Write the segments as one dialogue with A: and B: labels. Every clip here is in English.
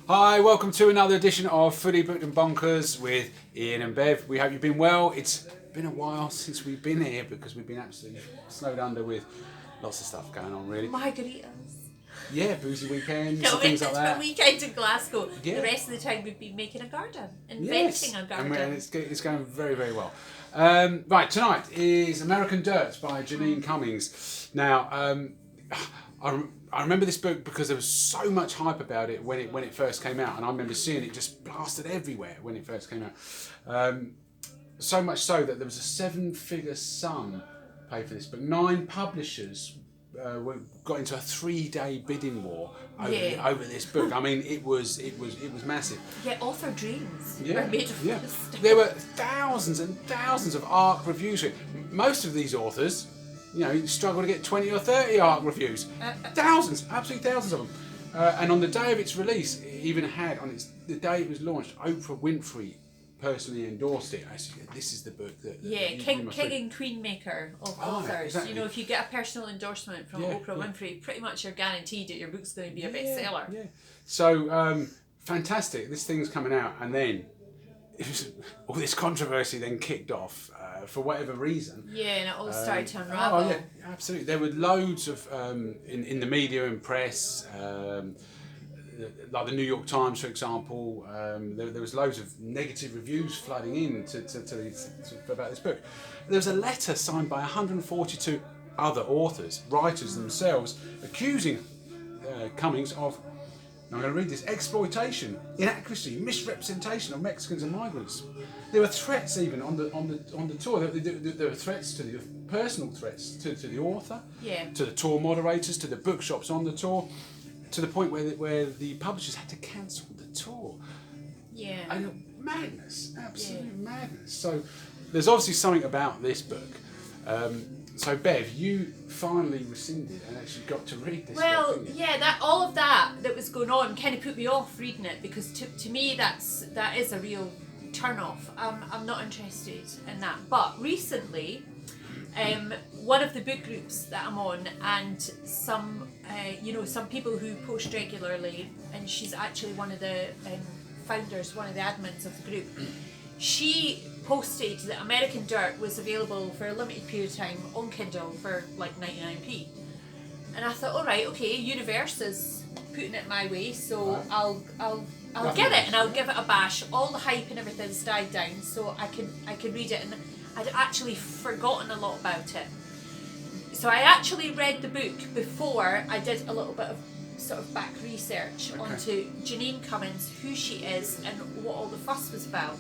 A: Hi, welcome to another edition of Fully Booked and Bonkers with Ian and Bev. We hope you've been well. It's been a while since we've been here because we've been absolutely snowed under with lots of stuff going on, really.
B: Margaritas.
A: Yeah, boozy weekends
B: No,
A: and things like that.
B: A weekend in Glasgow.
A: Yeah.
B: The rest of the time we've been making a garden, inventing a garden.
A: And it's going very, very well. Right, tonight is American Dirt by Jeanine Cummins. Now, I remember this book because there was so much hype about it when it first came out, and I remember seeing it just blasted everywhere when it first came out. So much so that there was a 7-figure sum paid for this book. 9 publishers got into a 3-day bidding war over this book. I mean, it was massive.
B: Yeah, author dreams are made of this.
A: There were thousands and thousands of ARC reviews for it. Most of these authors, struggle to get 20 or 30 ARC reviews. Thousands, absolutely thousands of them. And on the day of its release, it even had, the day it was launched, Oprah Winfrey personally endorsed it. I said, this is the book that
B: King and queen maker of authors.
A: Exactly.
B: If you get a personal endorsement from Oprah Winfrey, pretty much you're guaranteed that your book's going to be a bestseller.
A: Yeah. So, fantastic. This thing's coming out, and then all this controversy then kicked off for whatever reason.
B: Yeah, and it all started to unravel.
A: Oh, yeah, absolutely. There were loads of, in the media and press, like the New York Times, for example, there was loads of negative reviews flooding in about this book. There was a letter signed by 142 other authors, writers themselves, accusing Cummins of, I'm going to read this, exploitation, inaccuracy, misrepresentation of Mexicans and migrants. There were threats even on the tour. There were threats to personal threats to the author, to the tour moderators, to the bookshops on the tour, to the point where the publishers had to cancel the tour.
B: Yeah.
A: Madness, absolute madness. So there's obviously something about this book. So Bev, you finally rescinded and actually got to read this book, didn't you?
B: Yeah, all of that was going on kind of put me off reading it, because to me that is a real turn off. I'm not interested in that. But recently, one of the book groups that I'm on, and some people who post regularly, and she's actually one of the founders, one of the admins of the group, she posted that American Dirt was available for a limited period of time on Kindle for like 99p. And I thought, all right, okay, Universe is putting it my way, so I'll get it and I'll give it a bash. All the hype and everything's died down, so I can read it, and I'd actually forgotten a lot about it. So I actually read the book before I did a little bit of sort of back research onto Jeanine Cummins, who she is and what all the fuss was about.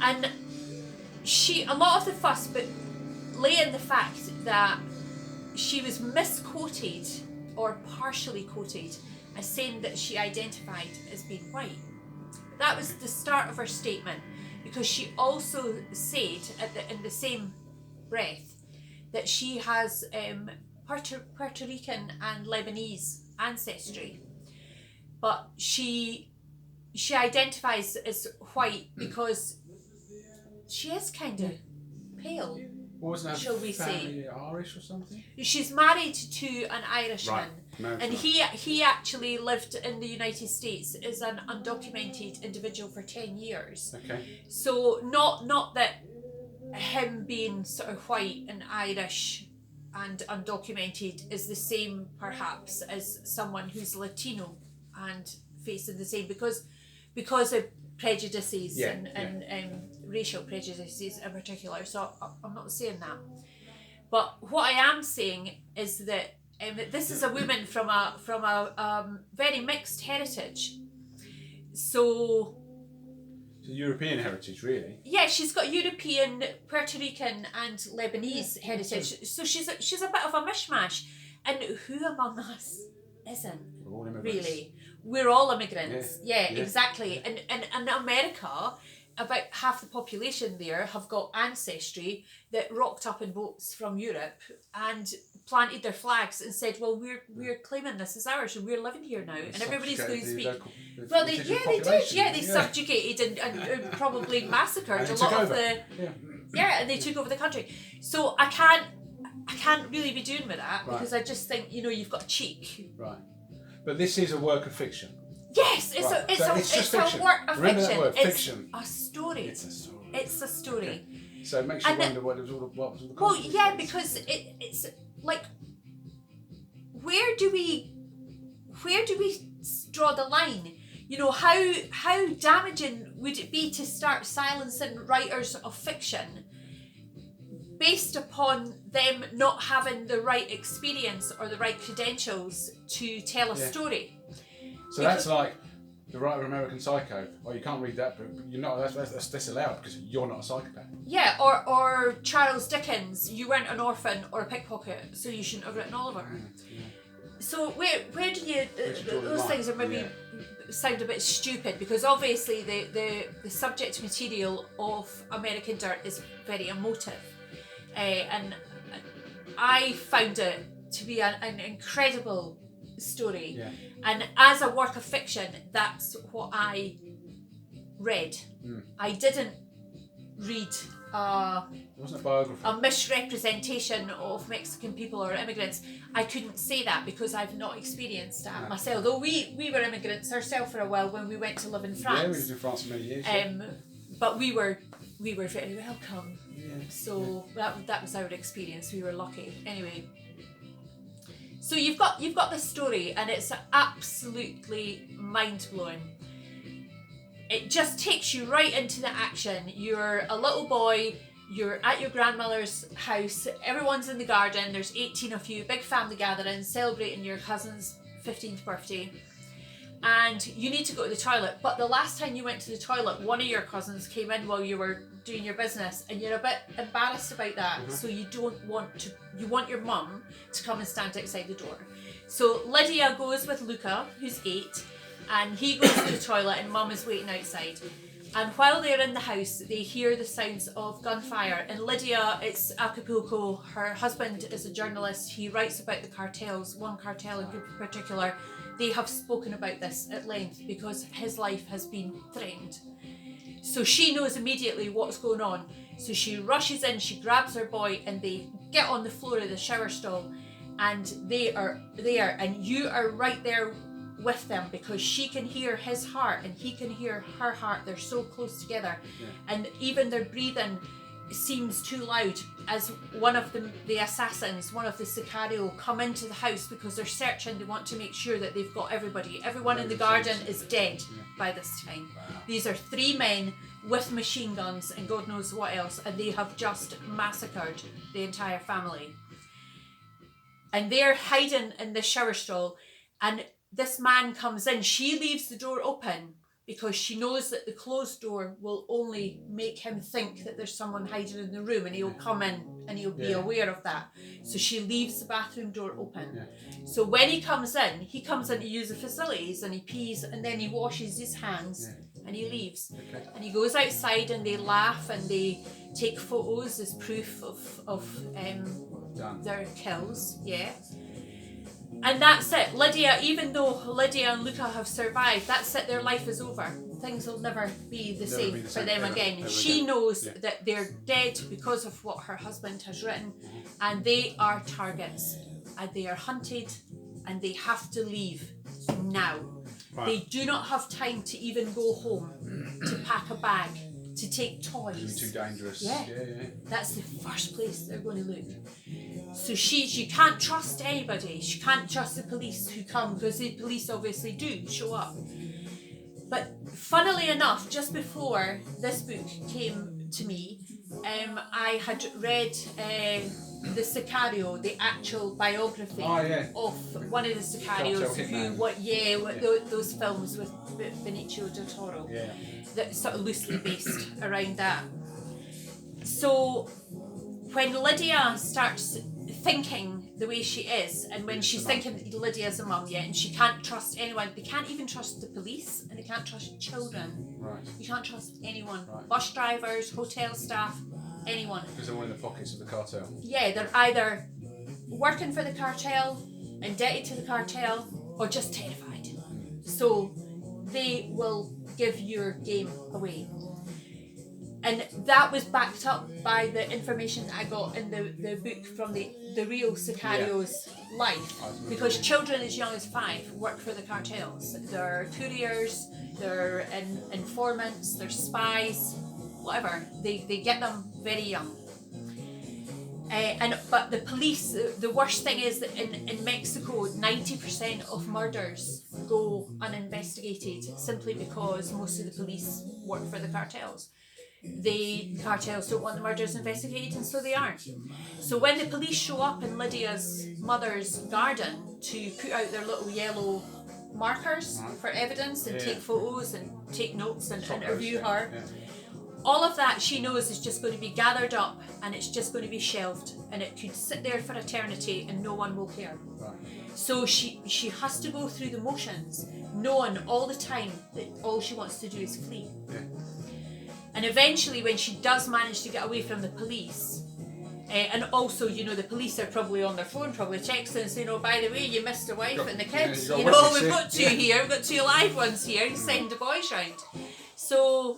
B: And a lot of the fuss but lay in the fact that she was misquoted or partially quoted as saying that she identified as being white. That was the start of her statement, because she also said in the same breath that she has Puerto Rican and Lebanese ancestry, but she identifies as white because she is kind of pale.
A: Wasn't
B: shall we say
A: Irish or something?
B: She's married to an Irishman, and
A: right.
B: he actually lived in the United States as an undocumented individual for 10 years.
A: Okay.
B: So not that him being sort of white and Irish and undocumented is the same perhaps as someone who's Latino and facing the same because of prejudices and racial prejudices in particular. So I'm not saying that, but what I am saying is that this is a woman from a very mixed heritage. So
A: European heritage, really.
B: Yeah, she's got European, Puerto Rican, and Lebanese heritage. So she's a bit of a mishmash. And who among us isn't?
A: We're all immigrants.
B: Really? We're all immigrants. Yeah,
A: Yeah.
B: exactly. And in America, about half the population there have got ancestry that rocked up in boats from Europe and planted their flags and said, well, we're claiming this as ours and we're living here now, and everybody's going to speak. Well, they did. Yeah, they subjugated and probably massacred a lot of the. Yeah, and they took over the country. So I can't really be doing with that because I just think you've got cheek.
A: Right, but this is a work of fiction.
B: Yes, it's
A: Right.
B: it's
A: just
B: a
A: fiction.
B: work of
A: Remember
B: fiction.
A: that word,
B: It's
A: fiction.
B: a story.
A: It's a story.
B: It's a story.
A: Okay. So it makes you
B: And
A: wonder what was all the
B: Well,
A: context
B: yeah,
A: was.
B: because it's like, where do we draw the line? You know, how damaging would it be to start silencing writers of fiction based upon them not having the right experience or the right credentials to tell a story?
A: So that's like the writer of American Psycho. Oh, you can't read that book. You're not. That's disallowed because you're not a psychopath.
B: Yeah, or Charles Dickens. You weren't an orphan or a pickpocket, so you shouldn't have written Oliver.
A: Yeah.
B: So where do you
A: draw the
B: those
A: line?
B: things are maybe sound a bit stupid, because obviously the subject material of American Dirt is very emotive, and I found it to be an incredible story.
A: Yeah.
B: And as a work of fiction, that's what I read. I didn't read
A: It wasn't a biography.
B: a misrepresentation of Mexican people or immigrants. I couldn't say that because I've not experienced that myself. Though we were immigrants ourselves for a while when we went to live in France.
A: Yeah, we lived in France for many years.
B: But we were very welcome.
A: Yeah.
B: So that was our experience. We were lucky. Anyway. So you've got this story, and it's absolutely mind blowing. It just takes you right into the action. You're a little boy, you're at your grandmother's house, everyone's in the garden, there's 18 of you, big family gathering, celebrating your cousin's 15th birthday. And you need to go to the toilet, but the last time you went to the toilet, one of your cousins came in while you were doing your business, and you're a bit embarrassed about that. So you want your mum to come and stand outside the door. So Lydia goes with Luca, who's 8, and he goes to the toilet, and mum is waiting outside. And while they're in the house, they hear the sounds of gunfire. And Lydia, it's Acapulco. Her husband is a journalist. He writes about the cartels, one cartel in particular. They have spoken about this at length because his life has been threatened. So she knows immediately what's going on. So she rushes in, she grabs her boy, and they get on the floor of the shower stall, and they are there, and you are right there with them, because she can hear his heart and he can hear her heart. They're so close together. And even their breathing seems too loud as one of the assassins, one of the sicario, come into the house because they're searching. They want to make sure that they've got everyone in the garden is dead by this time. These are 3 men with machine guns and God knows what else, and they have just massacred the entire family. And they're hiding in the shower stall, and this man comes in. She leaves the door open because she knows that the closed door will only make him think that there's someone hiding in the room, and he'll come in and he'll be aware of that. So she leaves the bathroom door open. So when he comes in to use the facilities, and he pees, and then he washes his hands and he leaves. And he goes outside, and they laugh and they take photos as proof of their kills. And that's it. Lydia, even though Lydia and Luca have survived, that's it, their life is over. Things will never be the same for them again. She knows that they're dead because of what her husband has written, and they are targets, and they are hunted, and they have to leave now. They do not have time to even go home, to pack a bag, to take toys.
A: It's too dangerous.
B: That's the first place they're going to look. So she can't trust anybody. She can't trust the police who come, because the police obviously do show up. But funnily enough, just before this book came to me, I had read the Sicario, the actual biography of one of the Sicarios those films with Benicio del Toro, that sort of loosely based around that. So when Lydia starts thinking the way she is, and when she's thinking that Lydia's a mum, and she can't trust anyone, they can't even trust the police, and they can't trust children. You can't trust anyone. Bus drivers, hotel staff, anyone.
A: Because they're all in the pockets of the cartel.
B: They're either working for the cartel, indebted to the cartel, or just terrified. So they will give your game away. And that was backed up by the information that I got in the book from the real Sicario's life. Because children as young as 5 work for the cartels. They're couriers, they're informants, they're spies, whatever. They get them very young. But the police, the worst thing is that in Mexico, 90% of murders go uninvestigated simply because most of the police work for the cartels. The cartels don't want the murders investigated, and so they aren't. So when the police show up in Lydia's mother's garden to put out their little yellow markers for evidence and take photos and take notes and interview her, all of that she knows is just going to be gathered up and it's just going to be shelved, and it could sit there for eternity and no one will care. So she has to go through the motions, knowing all the time that all she wants to do is flee. And eventually, when she does manage to get away from the police, and also, you know, the police are probably on their phone, probably texting and saying, "Oh, by the way, you missed the wife and the kids. You know, we've got 2 here, we've got 2 live ones here. You send the boys round." So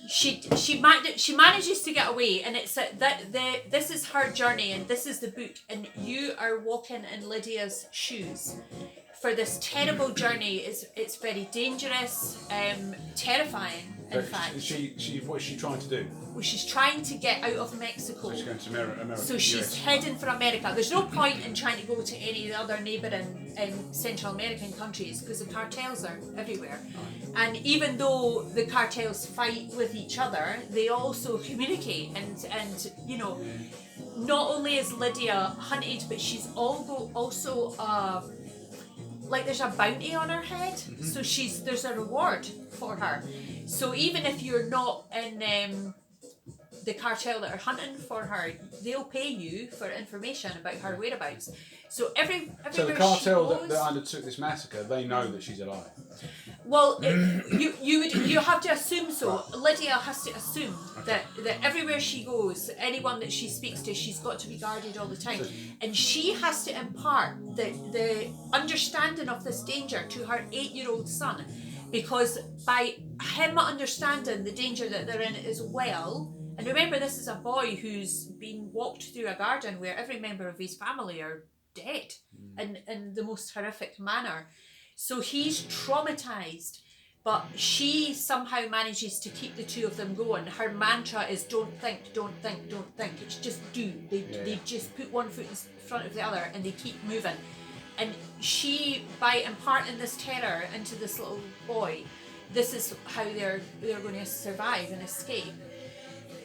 B: she manages to get away, and it's this is her journey, and this is the book, and you are walking in Lydia's shoes for this terrible journey. It's very dangerous, terrifying. In fact,
A: what is she trying to do?
B: Well, she's trying to get out of Mexico.
A: So she's going to America.
B: So she's heading for America. There's no point in trying to go to any of the other neighbouring Central American countries because the cartels are everywhere. And even though the cartels fight with each other, they also communicate. And you know, not only is Lydia hunted, but she's also like there's a bounty on her head. So there's a reward for her. So even if you're not in the cartel that are hunting for her, they'll pay you for information about her whereabouts. So
A: so the cartel that undertook this massacre, they know that she's alive.
B: Well, you have to assume so. Lydia has to assume that everywhere she goes, anyone that she speaks to, she's got to be guarded all the time, and she has to impart the understanding of this danger to her 8-year-old son, because by him understanding the danger that they're in as well. And remember, this is a boy who's been walked through a garden where every member of his family are dead in the most horrific manner. So he's traumatized, but she somehow manages to keep the 2 of them going. Her mantra is don't think, don't think, don't think. It's just do. They just put one foot in front of the other and they keep moving. And she, by imparting this terror into this little boy, this is how they're going to survive and escape.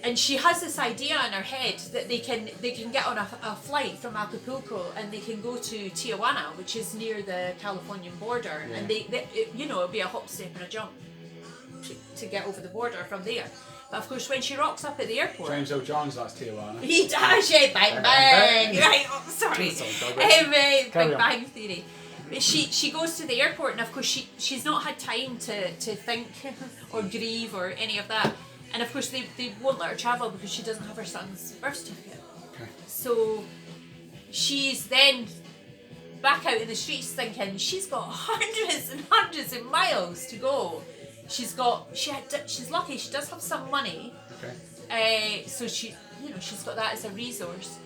B: And she has this idea in her head that they can get on a flight from Acapulco and they can go to Tijuana, which is near the Californian border, and they it'll be a hop, step and a jump to get over the border from there. But of course, when she rocks up at the airport,
A: James L. Jones likes Tijuana.
B: He does, yeah, bang bang. Right, oh, sorry. Big Bang Theory. She goes to the airport, and of course she's not had time to think or grieve or any of that. And of course they won't let her travel because she doesn't have her son's birth certificate. Okay. So she's then back out in the streets thinking she's got hundreds and hundreds of miles to go. She's lucky she does have some money. Okay. So she's got that as a resource.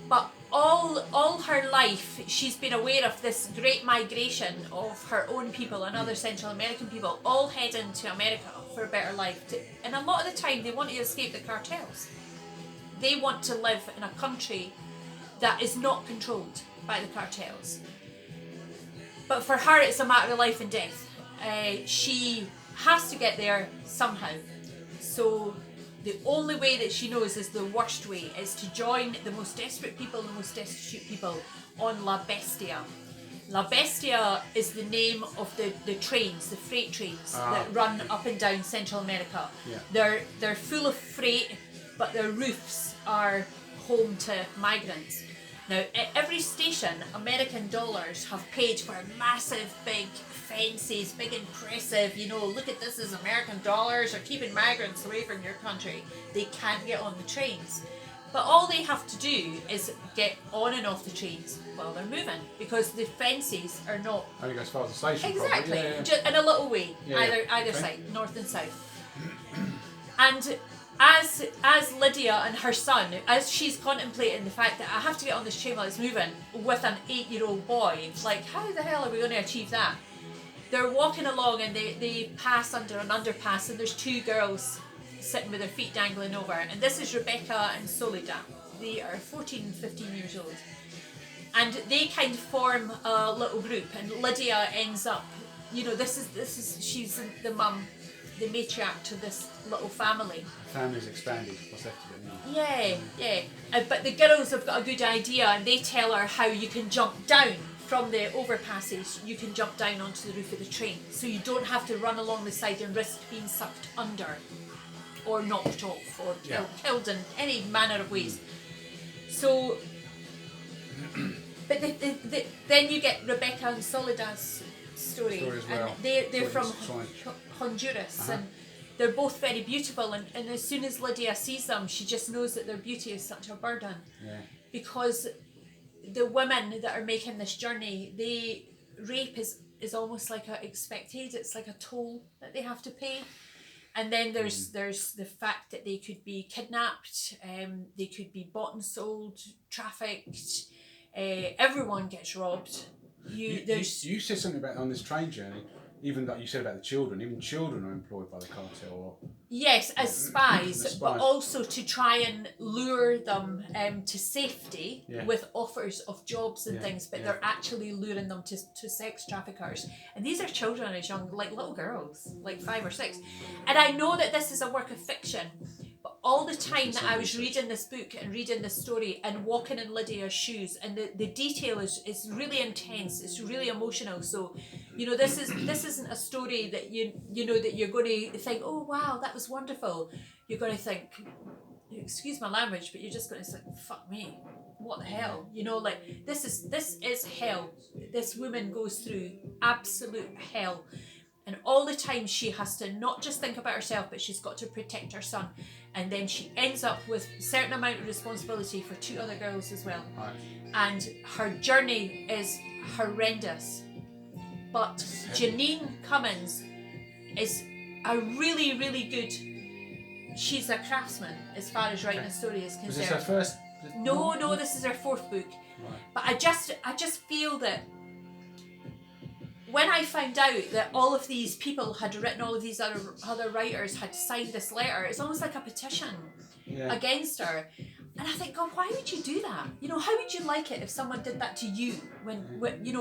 B: But all her life, she's been aware of this great migration of her own people and other Central American people, all heading to America for a better life. And a lot of the time, they want to escape the cartels. They want to live in a country that is not controlled by the cartels. But for her, it's a matter of life and death. She has to get there somehow. So the only way that she knows is the worst way is to join the most desperate people, the most destitute people on La Bestia. La Bestia is the name of the trains, the freight trains that run up and down Central America. Yeah. They're full of freight, but their roofs are home to migrants. Now, at every station, American dollars have paid for massive big fences, big impressive, look at this as American dollars are keeping migrants away from your country. They can't get on the trains. But all they have to do is get on and off the trains while they're moving, because the fences are not...
A: Only goes as far as the station.
B: Exactly,
A: Yeah.
B: Just in a little way, either side, north and south. And as Lydia and her son, as she's contemplating the fact that I have to get on this train while it's moving with an 8-year-old boy, like how the hell are we going to achieve that? They're walking along and they pass under an underpass and there's 2 girls sitting with their feet dangling over, and this is Rebeca and Soledad. They are 14 and 15 years old, and they kind of form a little group, and Lydia ends up, this is she's the mum, the matriarch to this little family.
A: Family's expanded. What's left of it now?
B: Yeah. But the girls have got a good idea, and they tell her how you can jump down from the overpasses. You can jump down onto the roof of the train, so you don't have to run along the side and risk being sucked under, or knocked off, or killed in any manner of ways. So, but then you get Rebeca and Soledad's story
A: as well.
B: And they're from Honduras, and they're both very beautiful, and as soon as Lydia sees them, she just knows that their beauty is such a burden. Because the women that are making this journey, rape is almost like expected. It's like a toll that they have to pay. And then there's the fact that they could be kidnapped, they could be bought and sold, trafficked. Everyone gets robbed.
A: You said something about on this train journey, even like you said about the children. Even children are employed by the cartel.
B: Yes, as spies, but also to try and lure them to safety with offers of jobs and things. But they're actually luring them to sex traffickers, and these are children as young, like little girls, like 5 or 6. And I know that this is a work of fiction, but all the time that I was reading this book and reading this story and walking in Lydia's shoes, and the detail is really intense. It's really emotional. So, this isn't a story that that you're going to think, oh wow, that was wonderful. You're going to think, excuse my language, but you're just going to think, fuck me, what the hell? This is hell. This woman goes through absolute hell. And all the time she has to not just think about herself, but she's got to protect her son. And then she ends up with a certain amount of responsibility for 2 other girls as well.
A: Right.
B: And her journey is horrendous. But Jeanine Cummins is a really, really good... She's a craftsman as far as writing a story is concerned.
A: Was this her first?
B: No, this is her 4th book.
A: Right.
B: But I just feel that when I found out that all of these people had written, all of these other writers had signed this letter, it's almost like a petition against her. And I think, God, why would you do that? How would you like it if someone did that to you when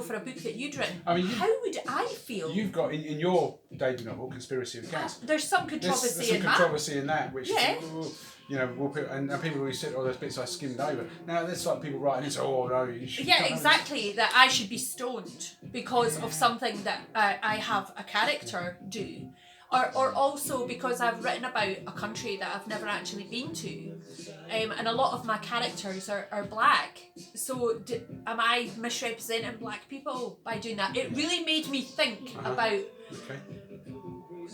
B: for a book that you'd written? I mean, how would I feel?
A: You've got in your debut novel, Conspiracy of Cats.
B: There's some controversy
A: there's some controversy in that, which we'll put, and people always said, there's bits I skimmed over. Now there's like people writing and say, no, you should.
B: Yeah, exactly. That I should be stoned because of something that I have a character do. Or also because I've written about a country that I've never actually been to, and a lot of my characters are black. So am I misrepresenting black people by doing that? It really made me think about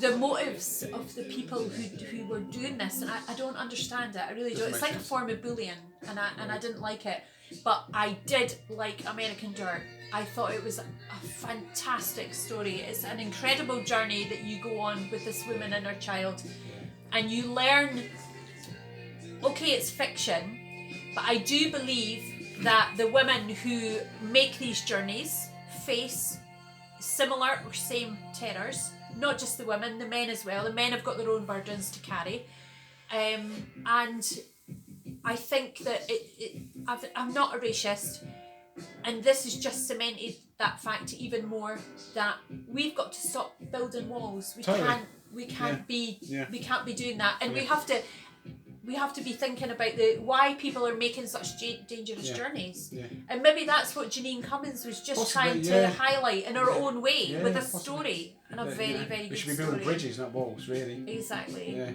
B: the motives of the people who were doing this, and I don't understand it. I really don't. It's like a form of bullying, and I didn't like it. But I did like American Dirt. I thought it was a fantastic story. It's an incredible journey that you go on with this woman and her child, and you learn, okay, it's fiction, but I do believe that the women who make these journeys face similar or same terrors. Not just the women, the men as well. The men have got their own burdens to carry, and I think that I'm not a racist, and this has just cemented that fact even more, that we've got to stop building walls. We can't be doing that, and we have to be thinking about why people are making such dangerous journeys. And maybe that's what Jeanine Cummins was just trying to highlight in her own way with a story, and a very, very good story.
A: We should be building bridges, not walls, really.
B: Exactly.
A: Yeah.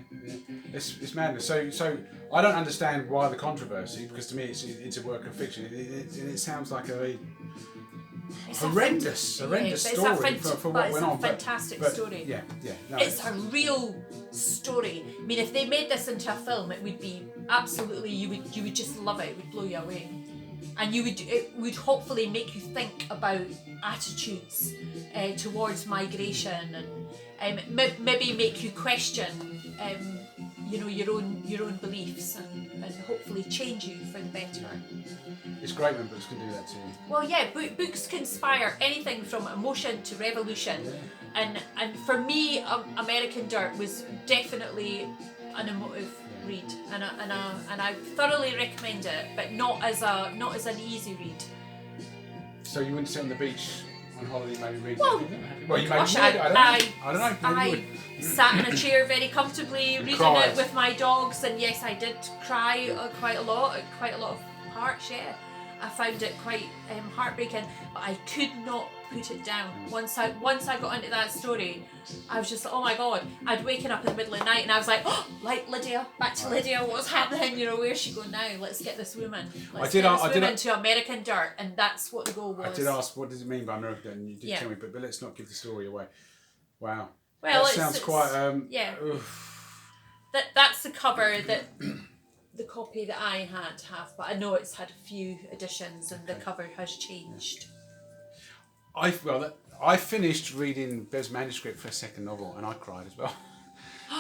A: It's madness. So I don't understand why the controversy, because to me it's a work of fiction. It sounds like a horrendous story for what went on.
B: It's a fantastic story.
A: Yeah. No,
B: it's a real story. I mean, if they made this into a film, it would be absolutely, you would just love it. It would blow you away. and it would hopefully make you think about attitudes towards migration, and maybe make you question your own beliefs, and hopefully change you for the better.
A: It's great when books can do that to you.
B: Well, yeah, books can inspire anything from emotion to revolution, and for me, American Dirt was definitely an emotive read, and I thoroughly recommend it, but not as an easy read.
A: So you wouldn't sit on the beach on holiday, maybe read?
B: Well,
A: you
B: gosh,
A: maybe would. I don't know.
B: I sat in a chair very comfortably reading
A: cried.
B: it with my dogs, and yes, I did cry quite a lot of parts. Yeah, I found it quite heartbreaking, but I could not put it down. Once I got into that story, I was just, oh my god, I'd waken up in the middle of the night and I was like, oh, like Lydia, back to Lydia, what's happening? Where's she going now? Let's get this woman. Let's get this woman to American Dirt, and that's what the goal was.
A: I did ask, what does it mean by American Dirt? And you did tell me, but let's not give the story away. Wow.
B: Well,
A: that sounds quite.
B: That's the cover that the copy that I have, but I know it's had a few editions, and the cover has changed.
A: I finished reading Bev's manuscript for a second novel, and I cried as well.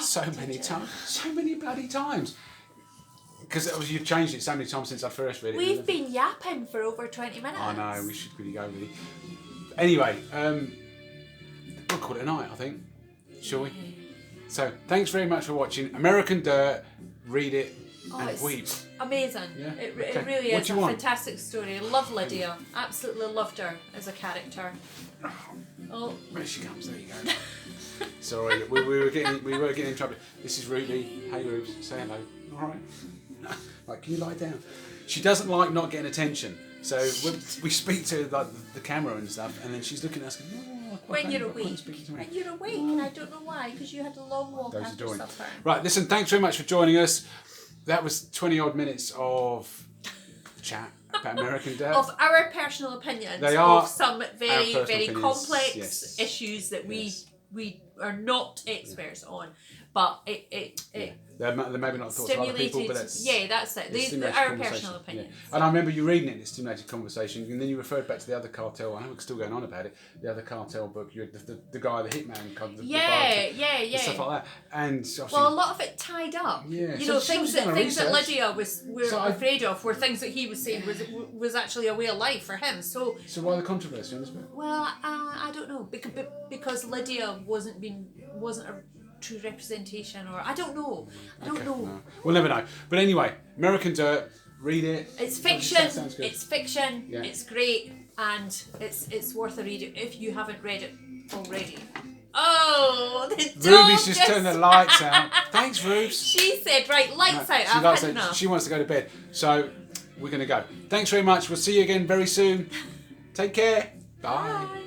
A: So many bloody times. Because you've changed it so many times since I first read it.
B: We've been yapping for over 20 minutes.
A: I know, we should really go really. Anyway, we'll call it a night, I think. Shall we? So, thanks very much for watching American Dirt. Read it and weep.
B: Amazing. Yeah? It really is a fantastic story. I love Lydia. Absolutely loved her as a character. Oh,
A: there she comes. There you go. Sorry, we were getting in trouble. This is Ruby. Hey, Rubes. Say hello. All right. Right, can you lie down? She doesn't like not getting attention. So we speak to the camera and stuff, and then she's looking at us going,
B: when you're awake, and I don't know why, because you had a long walk after supper.
A: Right, listen, thanks very much for joining us. That was 20 odd minutes of chat about American Dirt.
B: Of our personal opinions of some very complex issues that we are not experts on. But
A: they're maybe not thoughts of other people, but that's
B: it. These are our personal opinions.
A: Yeah. And I remember you reading it, it stimulated conversation, and then you referred back to the other cartel. I know we're still going on about it. The other cartel book, you had the guy, the hitman, the stuff like that. And
B: well, a lot of it tied up.
A: Yeah,
B: things that Lydia were afraid of were things that he was saying was actually a way of life for him. So
A: why the controversy on this book?
B: Well, I don't know, because Lydia wasn't a true representation, or I don't know.
A: No. We'll never know. But anyway, American Dirt, read it.
B: It's fiction. It's fiction. Yeah. It's great, and it's worth a read if you haven't read it already. Oh,
A: Ruby's just turned the lights out. Thanks, Rubes.
B: She said, right, lights out. I've had enough.
A: She wants to go to bed, so we're going to go. Thanks very much. We'll see you again very soon. Take care. Bye.